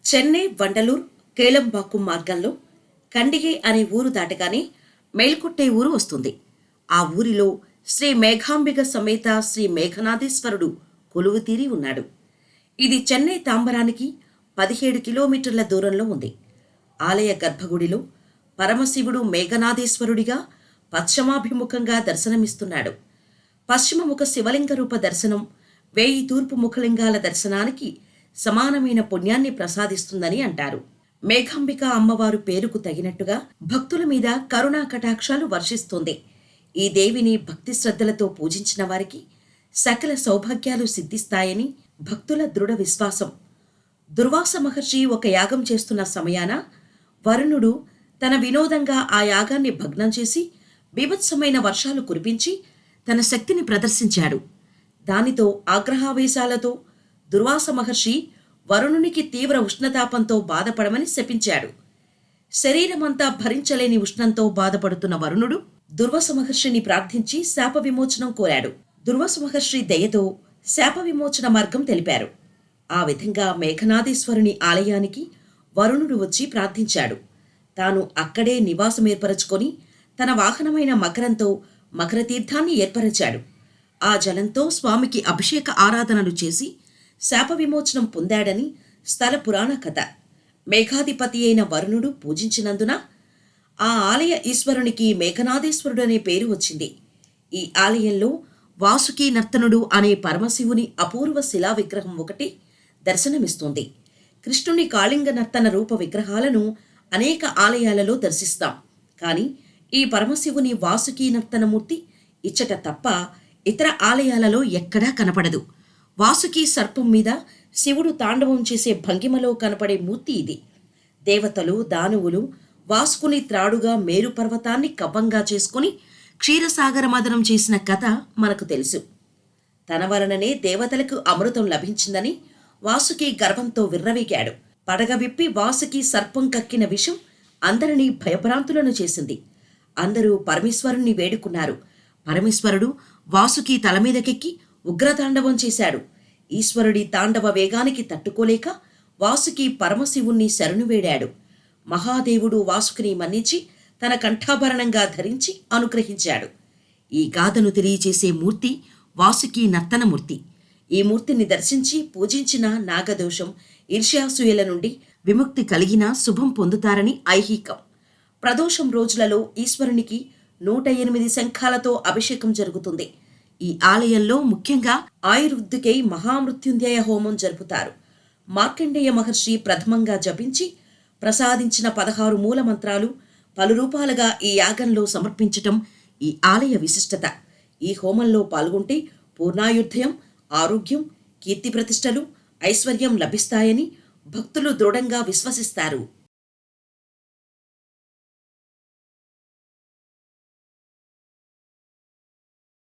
చెన్నై వండలూర్ కేలంబాక్కం మార్గంలో కండిగే అనే ఊరు దాటగానే మేల్కొట్టే ఊరు వస్తుంది. ఆ ఊరిలో శ్రీ మేఘాంబిక సమేత శ్రీ మేఘనాథేశ్వరుడు కొలువుతీరి ఉన్నాడు. ఇది చెన్నై తాంబరానికి 17 కిలోమీటర్ల దూరంలో ఉంది. ఆలయ గర్భగుడిలో పరమశివుడు మేఘనాథేశ్వరుడిగా పశ్చిమాభిముఖంగా దర్శనమిస్తున్నాడు. పశ్చిమముఖ శివలింగ రూప దర్శనం 1000 తూర్పు ముఖలింగాల దర్శనానికి సమానమైన పుణ్యాన్ని ప్రసాదిస్తుందని అంటారు. మేఘాంబిక అమ్మవారు పేరుకు తగినట్టుగా భక్తుల మీద కరుణా కటాక్షాలు వర్షిస్తుంది. ఈ దేవిని భక్తి శ్రద్ధలతో పూజించిన వారికి సకల సౌభాగ్యాలు సిద్ధిస్తాయని భక్తుల దృఢ విశ్వాసం. దుర్వాస మహర్షి ఒక యాగం చేస్తున్న సమయాన వరుణుడు తన వినోదంగా ఆ యాగాన్ని భగ్నం చేసి బీభత్సమైన వర్షాలు కురిపించి తన శక్తిని ప్రదర్శించాడు. దానితో ఆగ్రహావేశాలతో దుర్వాస మహర్షి వరుణునికి తీవ్ర ఉష్ణతాపంతో బాధపడమని శపించాడు. శరీరమంతా భరించలేని ఉష్ణంతో బాధపడుతున్న వరుణుడు దుర్వాస మహర్షిని ప్రార్థించి శాప విమోచనం కోరాడు. దుర్వాస మహర్షి దయతో శాప విమోచన మార్గం తెలిపారు. ఆ విధంగా మేఘనాథేశ్వరుని ఆలయానికి వరుణుడు వచ్చి ప్రార్థించాడు. తాను అక్కడే నివాసం ఏర్పరచుకొని తన వాహనమైన మకరంతో మకర తీర్థాన్ని ఏర్పరచాడు. ఆ జలంతో స్వామికి అభిషేక ఆరాధనలు చేసి శాప విమోచనం పొందాడని స్థల పురాణ కథ. మేఘాధిపతి అయిన వరుణుడు పూజించినందున ఆ ఆలయ ఈశ్వరునికి మేఘనాథేశ్వరుడు అనే పేరు వచ్చింది. ఈ ఆలయంలో వాసుకి నర్తనుడు అనే పరమశివుని అపూర్వ శిలా విగ్రహం ఒకటి దర్శనమిస్తుంది. కృష్ణుని కాళింగ నర్తన రూప విగ్రహాలను అనేక ఆలయాలలో దర్శిస్తాం. కానీ ఈ పరమశివుని వాసుకి నర్తనమూర్తి ఇచ్చట తప్ప ఇతర ఆలయాలలో ఎక్కడా కనపడదు. వాసుకి సర్పం మీద శివుడు తాండవం చేసే భంగిమలో కనపడే మూర్తి ఇది. దేవతలు దానవులు వాసుకుని త్రాడుగా మేరు పర్వతాన్ని కవ్వంగా చేసుకుని క్షీరసాగర మదనం చేసిన కథ మనకు తెలుసు. తన వలననే దేవతలకు అమృతం లభించిందని వాసుకి గర్వంతో విర్రవీగాడు. పడగ విప్పి వాసుకి సర్పం కక్కిన విషం అందరినీ భయభ్రాంతులను చేసింది. అందరూ పరమేశ్వరుణ్ణి వేడుకున్నారు. పరమేశ్వరుడు వాసుకి తల మీదకెక్కి ఉగ్రతాండవం చేశాడు. ఈశ్వరుడి తాండవ వేగానికి తట్టుకోలేక వాసుకి పరమశివుణ్ణి శరణు వేడాడు. మహాదేవుడు వాసుకిని మన్నించి తన కంఠాభరణంగా ధరించి అనుగ్రహించాడు. ఈ గాథను తెలియచేసే మూర్తి వాసుకి నర్తనమూర్తి. ఈ మూర్తిని దర్శించి పూజించిన నాగదోషం ఈర్ష్యాసూయల నుండి విముక్తి కలిగిన శుభం పొందుతారని ఐహికం. ప్రదోషం రోజులలో ఈశ్వరునికి 108 శంఖాలతో అభిషేకం జరుగుతుంది. ఈ ఆలయంలో ముఖ్యంగా ఆయుర్వృద్ధికై మహామృత్యుంజయ హోమం జరుపుతారు. మార్కండేయ మహర్షి ప్రథమంగా జపించి ప్రసాదించిన 16 మూల మంత్రాలు పలు రూపాలుగా ఈ యాగంలో సమర్పించటం ఈ ఆలయ విశిష్టత. ఈ హోమంలో పాల్గొంటే పూర్ణాయుర్ధయం, ఆరోగ్యం, కీర్తి ప్రతిష్టలు, ఐశ్వర్యం లభిస్తాయని భక్తులు దృఢంగా విశ్వసిస్తారు.